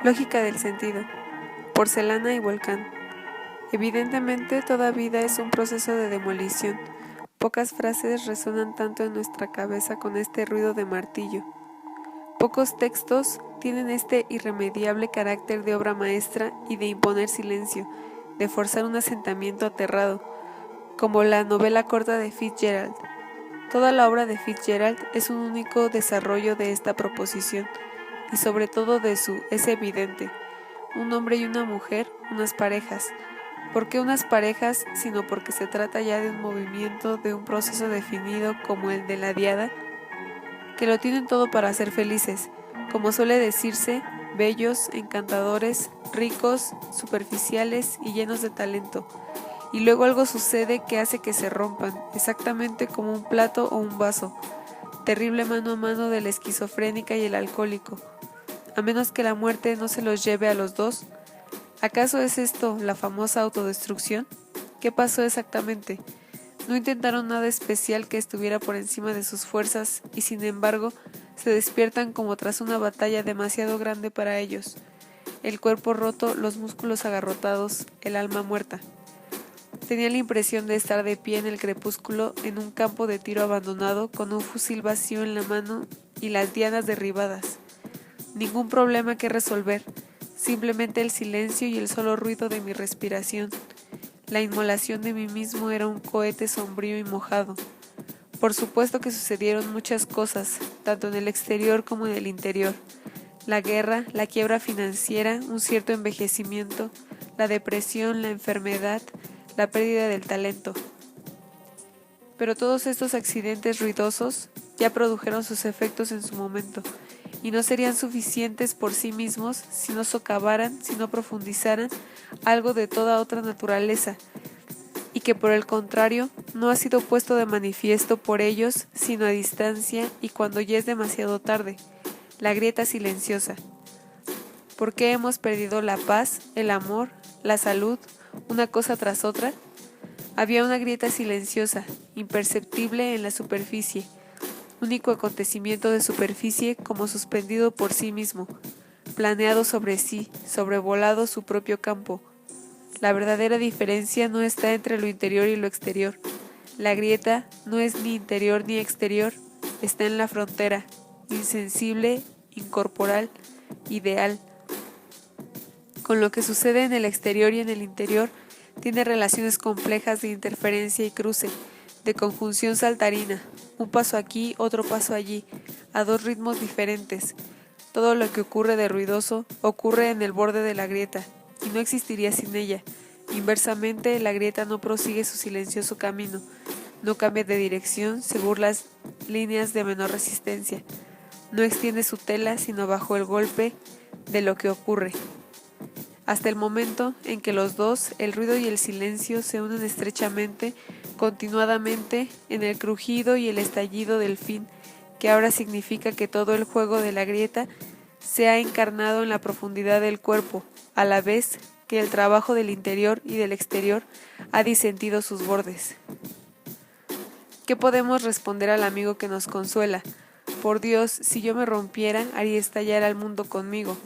Lógica del sentido. Porcelana y volcán. Evidentemente, toda vida es un proceso de demolición. Pocas frases resonan tanto en nuestra cabeza con este ruido de martillo. Pocos textos tienen este irremediable carácter de obra maestra y de imponer silencio, de forzar un asentamiento aterrado, como la novela corta de Fitzgerald. Toda la obra de Fitzgerald es un único desarrollo de esta proposición, y sobre todo de su es evidente. Un hombre y una mujer, unas parejas. ¿Por qué unas parejas? Sino porque se trata ya de un movimiento, de un proceso definido como el de la diada, que lo tienen todo para ser felices, como suele decirse, bellos, encantadores, ricos, superficiales y llenos de talento. Y luego algo sucede que hace que se rompan, exactamente como un plato o un vaso, terrible mano a mano de la esquizofrénica y el alcohólico, a menos que la muerte no se los lleve a los dos. ¿Acaso es esto la famosa autodestrucción? ¿Qué pasó exactamente? No intentaron nada especial que estuviera por encima de sus fuerzas y sin embargo se despiertan como tras una batalla demasiado grande para ellos. El cuerpo roto, los músculos agarrotados, el alma muerta. Tenía la impresión de estar de pie en el crepúsculo en un campo de tiro abandonado con un fusil vacío en la mano y las dianas derribadas. Ningún problema que resolver, simplemente el silencio y el solo ruido de mi respiración. La inmolación de mí mismo era un cohete sombrío y mojado. Por supuesto que sucedieron muchas cosas, tanto en el exterior como en el interior. La guerra, la quiebra financiera, un cierto envejecimiento, la depresión, la enfermedad, la pérdida del talento. Pero todos estos accidentes ruidosos ya produjeron sus efectos en su momento, y no serían suficientes por sí mismos si no socavaran, si no profundizaran algo de toda otra naturaleza, y que por el contrario no ha sido puesto de manifiesto por ellos sino a distancia y cuando ya es demasiado tarde, la grieta silenciosa. ¿Por qué hemos perdido la paz, el amor, la salud, una cosa tras otra? Había una grieta silenciosa, imperceptible en la superficie, único acontecimiento de superficie como suspendido por sí mismo, planeado sobre sí, sobrevolado su propio campo. La verdadera diferencia no está entre lo interior y lo exterior. La grieta no es ni interior ni exterior, está en la frontera, insensible, incorporal, ideal. Con lo que sucede en el exterior y en el interior, tiene relaciones complejas de interferencia y cruce, de conjunción saltarina, un paso aquí, otro paso allí, a dos ritmos diferentes. Todo lo que ocurre de ruidoso ocurre en el borde de la grieta, y no existiría sin ella. Inversamente, la grieta no prosigue su silencioso camino, no cambia de dirección según las líneas de menor resistencia, no extiende su tela sino bajo el golpe de lo que ocurre. Hasta el momento en que los dos, el ruido y el silencio, se unen estrechamente, continuadamente, en el crujido y el estallido del fin, que ahora significa que todo el juego de la grieta se ha encarnado en la profundidad del cuerpo, a la vez que el trabajo del interior y del exterior ha disentido sus bordes. ¿Qué podemos responder al amigo que nos consuela? Por Dios, si yo me rompiera, haría estallar al mundo conmigo.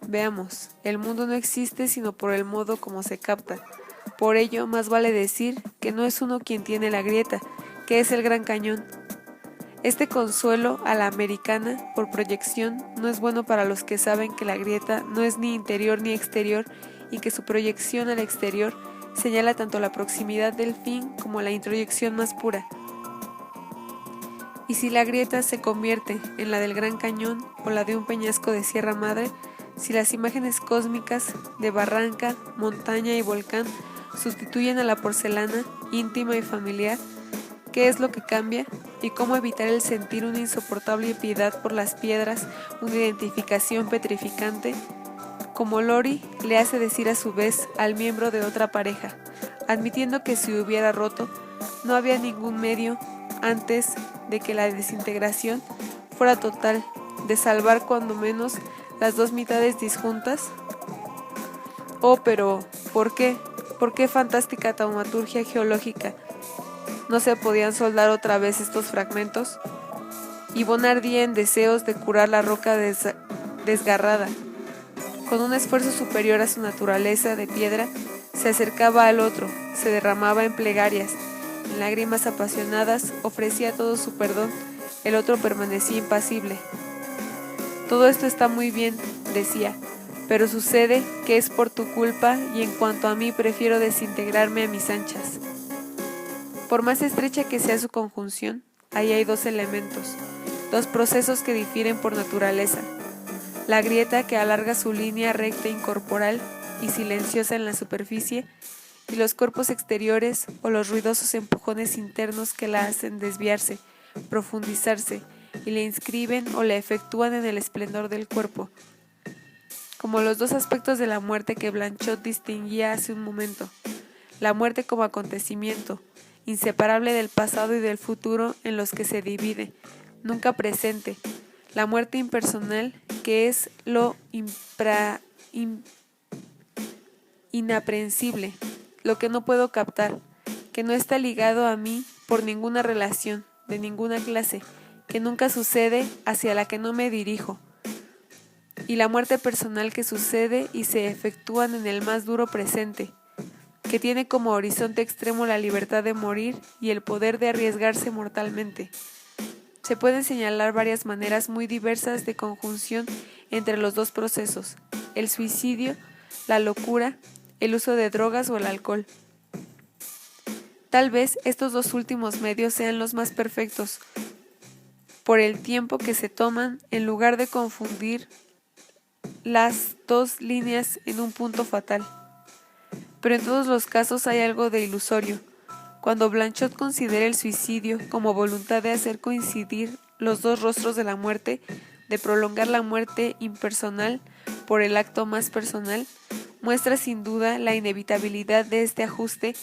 Veamos, el mundo no existe sino por el modo como se capta. Por ello, más vale decir que no es uno quien tiene la grieta, que es el gran cañón. Este consuelo a la americana, por proyección, no es bueno para los que saben que la grieta no es ni interior ni exterior y que su proyección al exterior señala tanto la proximidad del fin como la introyección más pura. Y si la grieta se convierte en la del gran cañón o la de un peñasco de Sierra Madre, si las imágenes cósmicas de barranca, montaña y volcán sustituyen a la porcelana íntima y familiar, ¿qué es lo que cambia? ¿Y cómo evitar el sentir una insoportable piedad por las piedras, una identificación petrificante? Como Lori le hace decir a su vez al miembro de otra pareja, admitiendo que si hubiera roto, no había ningún medio antes de que la desintegración fuera total, de salvar cuando menos las dos mitades disjuntas. Oh, pero ¿por qué? ¿Por qué fantástica taumaturgia geológica? ¿No se podían soldar otra vez estos fragmentos? Y Bon ardía en deseos de curar la roca desgarrada. Con un esfuerzo superior a su naturaleza de piedra, se acercaba al otro, se derramaba en plegarias, en lágrimas apasionadas, ofrecía todo su perdón, el otro permanecía impasible. Todo esto está muy bien, decía, pero sucede que es por tu culpa y en cuanto a mí prefiero desintegrarme a mis anchas. Por más estrecha que sea su conjunción, ahí hay dos elementos, dos procesos que difieren por naturaleza. La grieta que alarga su línea recta incorporal y silenciosa en la superficie, y los cuerpos exteriores o los ruidosos empujones internos que la hacen desviarse, profundizarse, y la inscriben o la efectúan en el esplendor del cuerpo, como los dos aspectos de la muerte que Blanchot distinguía hace un momento. La muerte como acontecimiento, inseparable del pasado y del futuro en los que se divide, nunca presente. La muerte impersonal, que es lo inaprehensible, lo que no puedo captar, que no está ligado a mí por ninguna relación, de ninguna clase, que nunca sucede, hacia la que no me dirijo. Y la muerte personal que sucede y se efectúan en el más duro presente, que tiene como horizonte extremo la libertad de morir y el poder de arriesgarse mortalmente. Se pueden señalar varias maneras muy diversas de conjunción entre los dos procesos: el suicidio, la locura, el uso de drogas o el alcohol. Tal vez estos dos últimos medios sean los más perfectos, por el tiempo que se toman en lugar de confundir las dos líneas en un punto fatal. Pero en todos los casos hay algo de ilusorio. Cuando Blanchot considera el suicidio como voluntad de hacer coincidir los dos rostros de la muerte, de prolongar la muerte impersonal por el acto más personal, muestra sin duda la inevitabilidad de este ajuste,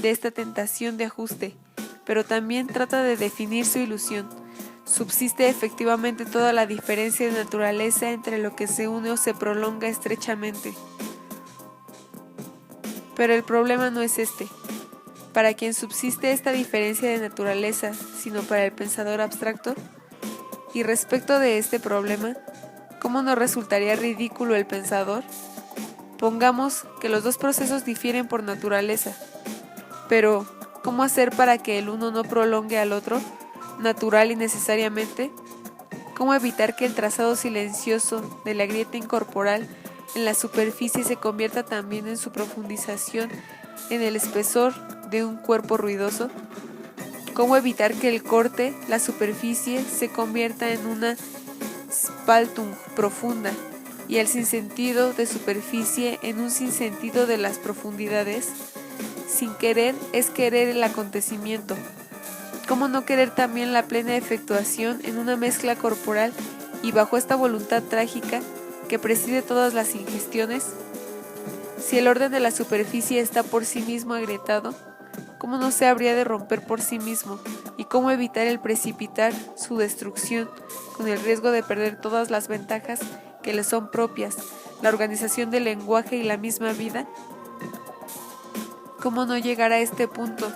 de esta tentación de ajuste, pero también trata de definir su ilusión. Subsiste efectivamente toda la diferencia de naturaleza entre lo que se une o se prolonga estrechamente. Pero el problema no es este, para quien subsiste esta diferencia de naturaleza, sino para el pensador abstracto. Y respecto de este problema, ¿cómo no resultaría ridículo el pensador? Pongamos que los dos procesos difieren por naturaleza, pero ¿cómo hacer para que el uno no prolongue al otro, natural y necesariamente? ¿Cómo evitar que el trazado silencioso de la grieta incorporal en la superficie se convierta también en su profundización en el espesor de un cuerpo ruidoso? ¿Cómo evitar que el corte, la superficie, se convierta en una Spaltung profunda y el sinsentido de superficie en un sinsentido de las profundidades? Sin querer es querer el acontecimiento. ¿Cómo no querer también la plena efectuación en una mezcla corporal y bajo esta voluntad trágica que preside todas las ingestiones? Si el orden de la superficie está por sí mismo agrietado, ¿cómo no se habría de romper por sí mismo? ¿Y cómo evitar el precipitar su destrucción con el riesgo de perder todas las ventajas que le son propias, la organización del lenguaje y la misma vida? ¿Cómo no llegar a este punto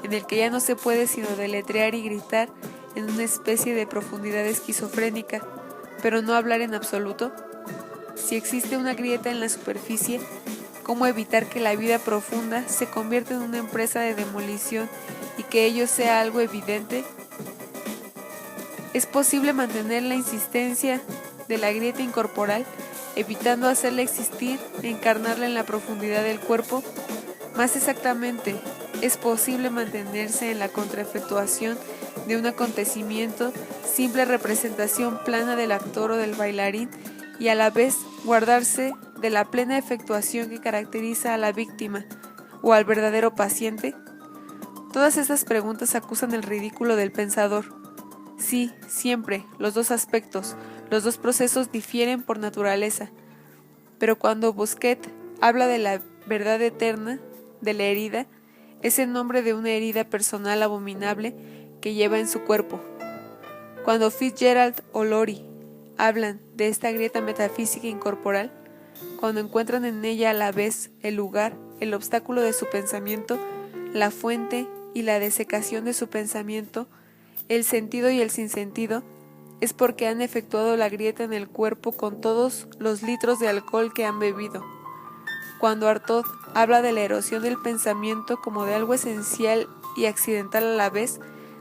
en el que ya no se puede sino deletrear y gritar en una especie de profundidad esquizofrénica, pero no hablar en absoluto? Si existe una grieta en la superficie, ¿cómo evitar que la vida profunda se convierta en una empresa de demolición y que ello sea algo evidente? ¿Es posible mantener la insistencia de la grieta incorporal, evitando hacerla existir, encarnarla en la profundidad del cuerpo? Más exactamente, ¿es posible mantenerse en la contraefectuación de un acontecimiento, simple representación plana del actor o del bailarín, y a la vez guardarse de la plena efectuación que caracteriza a la víctima o al verdadero paciente? Todas estas preguntas acusan el ridículo del pensador. Sí, siempre, los dos aspectos, los dos procesos difieren por naturaleza, pero cuando Bosquet habla de la verdad eterna, de la herida, es el nombre de una herida personal abominable que lleva en su cuerpo. Cuando Fitzgerald o Lori hablan de esta grieta metafísica incorporal, cuando encuentran en ella a la vez el lugar, el obstáculo de su pensamiento, la fuente y la desecación de su pensamiento, el sentido y el sinsentido, es porque han efectuado la grieta en el cuerpo con todos los litros de alcohol que han bebido. Cuando Artaud habla de la erosión del pensamiento como de algo esencial y accidental a la vez,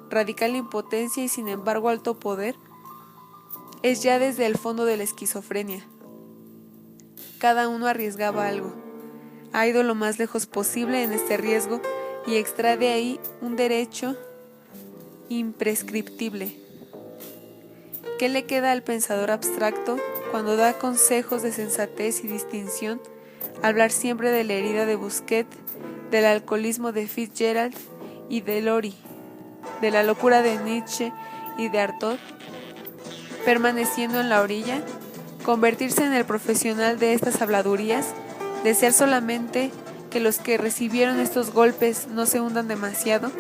radical impotencia y sin embargo alto poder, es ya desde el fondo de la esquizofrenia. Cada uno arriesgaba algo, ha ido lo más lejos posible en este riesgo y extrae de ahí un derecho imprescriptible. ¿Qué le queda al pensador abstracto cuando da consejos de sensatez y distinción? Hablar siempre de la herida de Busquet, del alcoholismo de Fitzgerald y de Lori, de la locura de Nietzsche y de Artaud, permaneciendo en la orilla, convertirse en el profesional de estas habladurías, desear solamente que los que recibieron estos golpes no se hundan demasiado,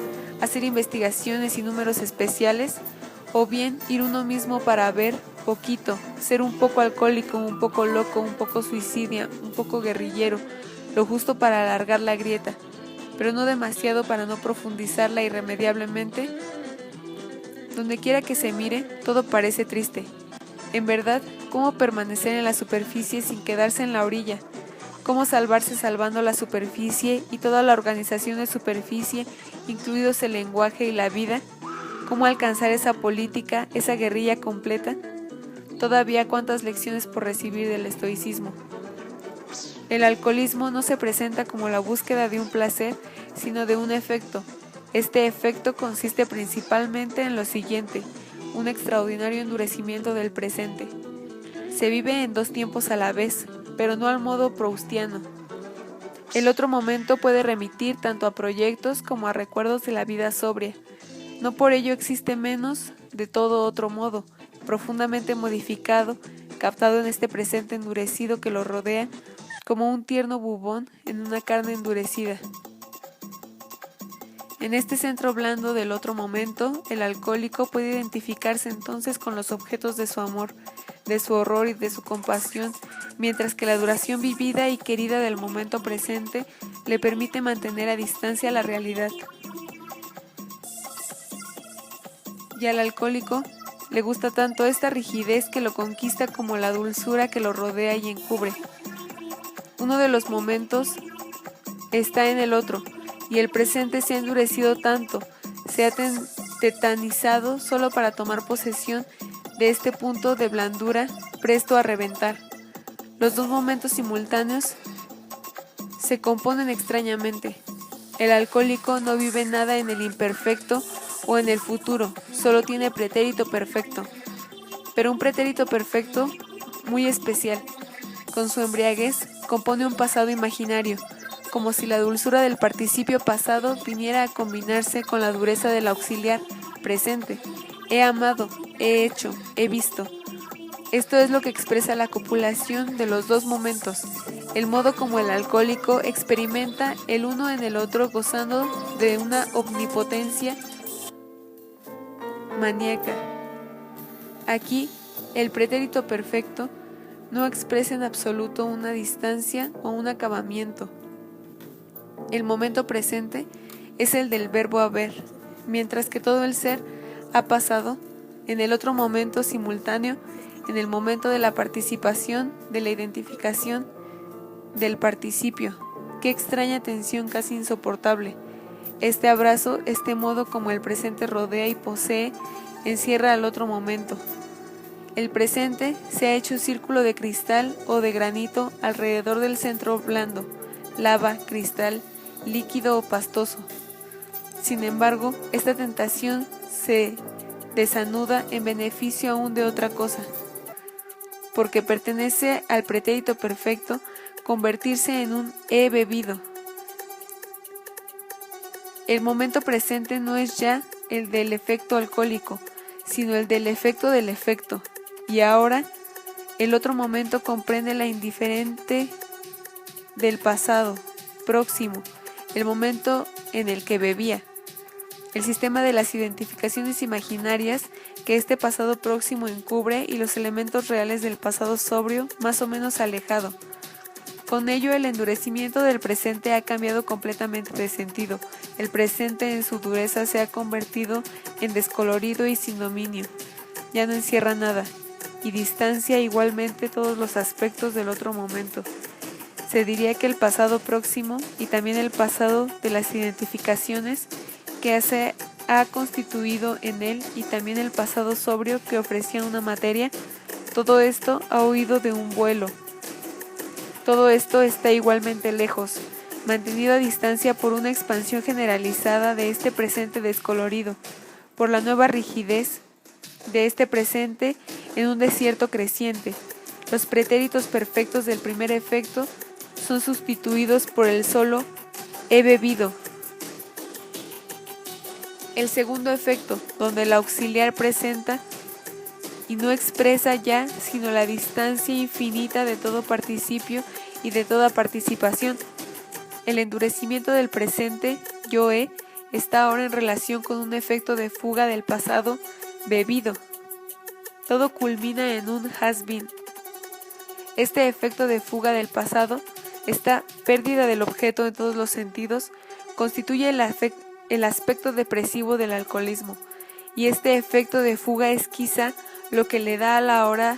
hacer investigaciones y números especiales, o bien ir uno mismo para ver poquito, ser un poco alcohólico, un poco loco, un poco suicida, un poco guerrillero, lo justo para alargar la grieta, pero no demasiado para no profundizarla irremediablemente. Donde quiera que se mire, todo parece triste. En verdad, ¿cómo permanecer en la superficie sin quedarse en la orilla? ¿Cómo salvarse salvando la superficie y toda la organización de superficie, incluidos el lenguaje y la vida? ¿Cómo alcanzar esa política, esa guerrilla completa? Todavía cuántas lecciones por recibir del estoicismo. El alcoholismo no se presenta como la búsqueda de un placer, sino de un efecto. Este efecto consiste principalmente en lo siguiente: un extraordinario endurecimiento del presente. Se vive en dos tiempos a la vez, pero no al modo proustiano. El otro momento puede remitir tanto a proyectos como a recuerdos de la vida sobria. No por ello existe menos de todo otro modo, profundamente modificado, captado en este presente endurecido que lo rodea, como un tierno bubón en una carne endurecida. En este centro blando del otro momento, el alcohólico puede identificarse entonces con los objetos de su amor, de su horror y de su compasión, mientras que la duración vivida y querida del momento presente le permite mantener a distancia la realidad. Y al alcohólico le gusta tanto esta rigidez que lo conquista como la dulzura que lo rodea y encubre. Uno de los momentos está en el otro, y el presente se ha endurecido tanto, se ha tetanizado solo para tomar posesión de este punto de blandura presto a reventar. Los dos momentos simultáneos se componen extrañamente. El alcohólico no vive nada en el imperfecto o en el futuro, solo tiene pretérito perfecto, pero un pretérito perfecto muy especial. Con su embriaguez compone un pasado imaginario, como si la dulzura del participio pasado viniera a combinarse con la dureza del auxiliar presente. He amado, he hecho, he visto. Esto es lo que expresa la copulación de los dos momentos, el modo como el alcohólico experimenta el uno en el otro gozando de una omnipotencia maníaca. Aquí, el pretérito perfecto no expresa en absoluto una distancia o un acabamiento. El momento presente es el del verbo haber, mientras que todo el ser ha pasado en el otro momento simultáneo, en el momento de la participación, de la identificación, del participio. Qué extraña tensión casi insoportable. Este abrazo, este modo como el presente rodea y posee, encierra al otro momento. El presente se ha hecho círculo de cristal o de granito alrededor del centro blando, lava, cristal, líquido o pastoso. Sin embargo, esta tentación se desanuda en beneficio aún de otra cosa, porque pertenece al pretérito perfecto convertirse en un he bebido. El momento presente no es ya el del efecto alcohólico, sino el del efecto del efecto. Y ahora, el otro momento comprende la indiferente del pasado próximo, el momento en el que bebía. El sistema de las identificaciones imaginarias que este pasado próximo encubre y los elementos reales del pasado sobrio más o menos alejado. Con ello, el endurecimiento del presente ha cambiado completamente de sentido. El presente en su dureza se ha convertido en descolorido y sin dominio. ya no encierra nada, y distancia igualmente todos los aspectos del otro momento. Se diría que el pasado próximo y también el pasado de las identificaciones que se ha constituido en él y también el pasado sobrio que ofrecía una materia, todo esto ha huido de un vuelo. Todo esto está igualmente lejos, mantenido a distancia por una expansión generalizada de este presente descolorido, por la nueva rigidez de este presente en un desierto creciente. Los pretéritos perfectos del primer efecto son sustituidos por el solo he bebido. El segundo efecto, donde el auxiliar presenta y no expresa ya sino la distancia infinita de todo participio y de toda participación. El endurecimiento del presente, yo he, está ahora en relación con un efecto de fuga del pasado bebido. Todo culmina en un has been. Este efecto de fuga del pasado, esta pérdida del objeto en todos los sentidos, constituye el aspecto depresivo del alcoholismo, y este efecto de fuga es quizá lo que le da a la hora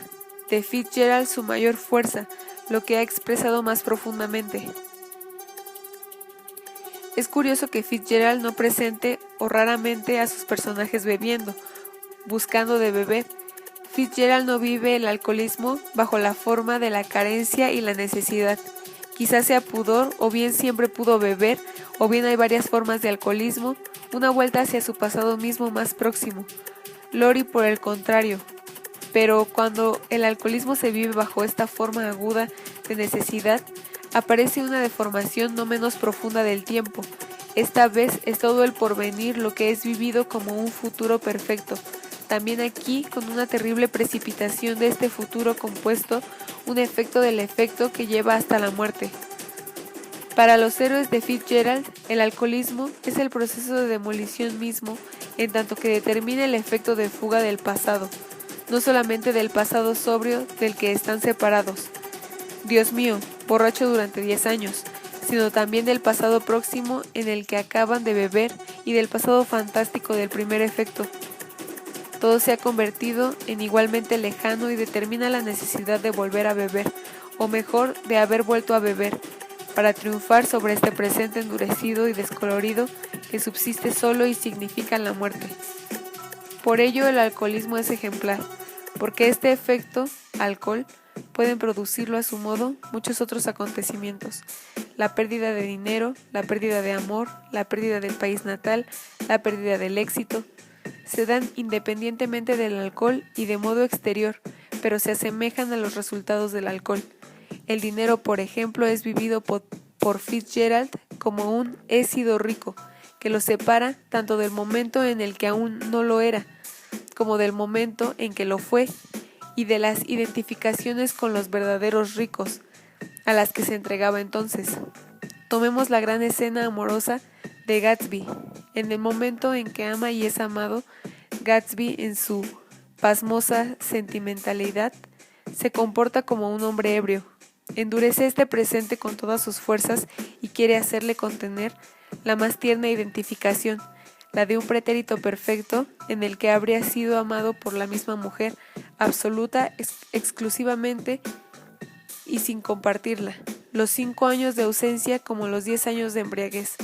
de Fitzgerald su mayor fuerza, lo que ha expresado más profundamente. Es curioso que Fitzgerald no presente o raramente a sus personajes bebiendo, buscando de beber. Fitzgerald no vive el alcoholismo bajo la forma de la carencia y la necesidad. Quizás sea pudor, o bien siempre pudo beber, o bien hay varias formas de alcoholismo, una vuelta hacia su pasado mismo más próximo. Lori, por el contrario. Pero cuando el alcoholismo se vive bajo esta forma aguda de necesidad, aparece una deformación no menos profunda del tiempo. Esta vez es todo el porvenir lo que es vivido como un futuro perfecto. También aquí, con una terrible precipitación de este futuro compuesto, un efecto del efecto que lleva hasta la muerte. Para los héroes de Fitzgerald, el alcoholismo es el proceso de demolición mismo, en tanto que determina el efecto de fuga del pasado, no solamente del pasado sobrio del que están separados. Dios mío, borracho durante 10 años, sino también del pasado próximo en el que acaban de beber y del pasado fantástico del primer efecto. Todo se ha convertido en igualmente lejano y determina la necesidad de volver a beber, o mejor, de haber vuelto a beber, para triunfar sobre este presente endurecido y descolorido que subsiste solo y significa la muerte. Por ello el alcoholismo es ejemplar, porque este efecto, alcohol, pueden producirlo a su modo muchos otros acontecimientos: la pérdida de dinero, la pérdida de amor, la pérdida del país natal, la pérdida del éxito. Se dan independientemente del alcohol y de modo exterior, pero se asemejan a los resultados del alcohol. El dinero, por ejemplo, es vivido por Fitzgerald como un he sido rico, que lo separa tanto del momento en el que aún no lo era, como del momento en que lo fue, y de las identificaciones con los verdaderos ricos, a las que se entregaba entonces. Tomemos la gran escena amorosa de Gatsby. En el momento en que ama y es amado, Gatsby, en su pasmosa sentimentalidad, se comporta como un hombre ebrio. Endurece este presente con todas sus fuerzas y quiere hacerle contener la más tierna identificación, la de un pretérito perfecto en el que habría sido amado por la misma mujer, absoluta, exclusivamente y sin compartirla, los 5 años de ausencia como los 10 años de embriaguez.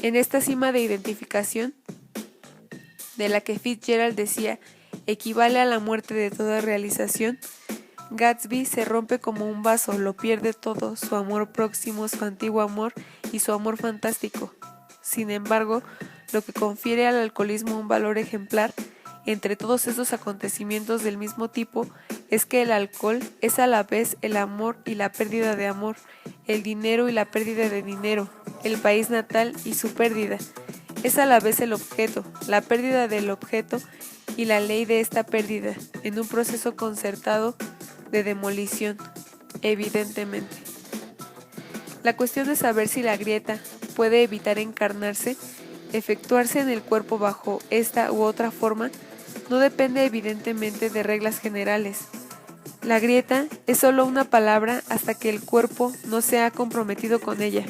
En esta cima de identificación, de la que Fitzgerald decía equivale a la muerte de toda realización, Gatsby se rompe como un vaso, lo pierde todo, su amor próximo, su antiguo amor y su amor fantástico. Sin embargo, lo que confiere al alcoholismo un valor ejemplar entre todos estos acontecimientos del mismo tipo es que el alcohol es a la vez el amor y la pérdida de amor, el dinero y la pérdida de dinero, el país natal y su pérdida. Es a la vez el objeto, la pérdida del objeto y la ley de esta pérdida, en un proceso concertado de demolición, evidentemente. La cuestión de saber si la grieta puede evitar encarnarse, efectuarse en el cuerpo bajo esta u otra forma, no depende evidentemente de reglas generales. La grieta es solo una palabra hasta que el cuerpo no se ha comprometido con ella.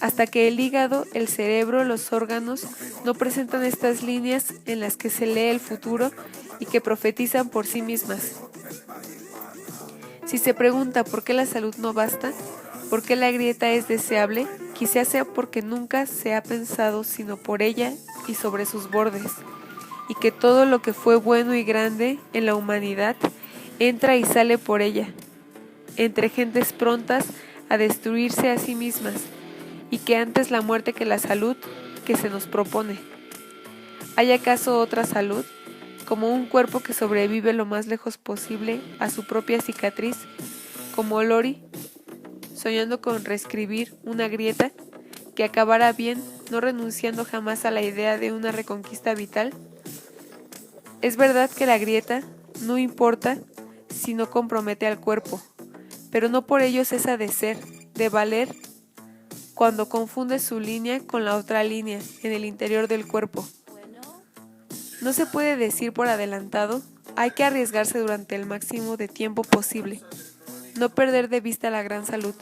hasta que el hígado, el cerebro, los órganos no presentan estas líneas en las que se lee el futuro y que profetizan por sí mismas. Si se pregunta por qué la salud no basta, por qué la grieta es deseable, quizá sea porque nunca se ha pensado sino por ella y sobre sus bordes, y que todo lo que fue bueno y grande en la humanidad entra y sale por ella, entre gentes prontas a destruirse a sí mismas, y que antes la muerte que la salud que se nos propone. ¿Hay acaso otra salud? Como un cuerpo que sobrevive lo más lejos posible a su propia cicatriz, como Lori, soñando con reescribir una grieta que acabara bien, no renunciando jamás a la idea de una reconquista vital. Es verdad que la grieta no importa si no compromete al cuerpo, pero no por ello cesa de ser, de valer, cuando confunde su línea con la otra línea en el interior del cuerpo. No se puede decir por adelantado, hay que arriesgarse durante el máximo de tiempo posible, no perder de vista la gran salud.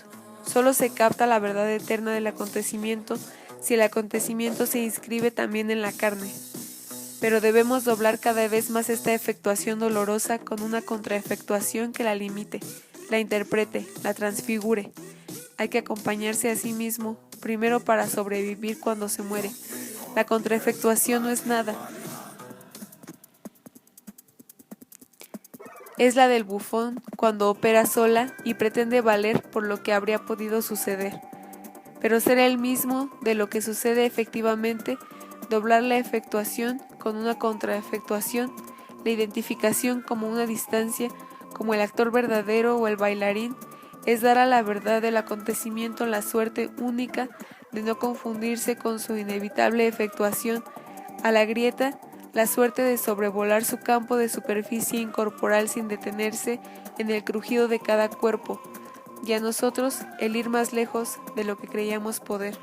Solo se capta la verdad eterna del acontecimiento si el acontecimiento se inscribe también en la carne. Pero debemos doblar cada vez más esta efectuación dolorosa con una contraefectuación que la limite, la interprete, la transfigure. Hay que acompañarse a sí mismo, primero para sobrevivir cuando se muere. La contraefectuación no es nada. Es la del bufón cuando opera sola y pretende valer por lo que habría podido suceder. Pero ser el mismo de lo que sucede efectivamente, doblar la efectuación con una contraefectuación, la identificación como una distancia, como el actor verdadero o el bailarín, es dar a la verdad del acontecimiento la suerte única de no confundirse con su inevitable efectuación, a la grieta la suerte de sobrevolar su campo de superficie incorporal sin detenerse en el crujido de cada cuerpo, y a nosotros el ir más lejos de lo que creíamos poder.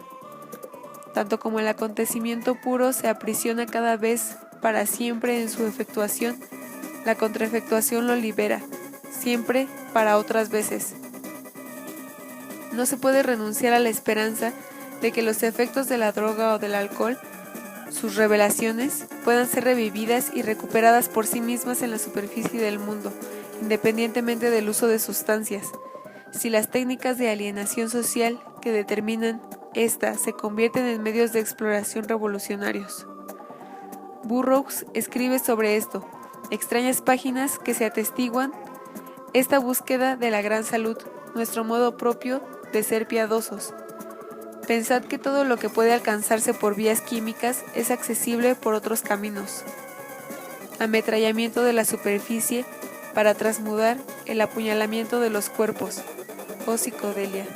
Tanto como el acontecimiento puro se aprisiona cada vez para siempre en su efectuación, la contraefectuación lo libera, siempre para otras veces. No se puede renunciar a la esperanza de que los efectos de la droga o del alcohol, sus revelaciones, puedan ser revividas y recuperadas por sí mismas en la superficie del mundo, independientemente del uso de sustancias. Si las técnicas de alienación social que determinan esta se convierten en medios de exploración revolucionarios. Burroughs escribe sobre esto, extrañas páginas que se atestiguan esta búsqueda de la gran salud, nuestro modo propio de ser piadosos. Pensad que todo lo que puede alcanzarse por vías químicas es accesible por otros caminos. Ametrallamiento de la superficie para transmudar el apuñalamiento de los cuerpos, o psicodelia.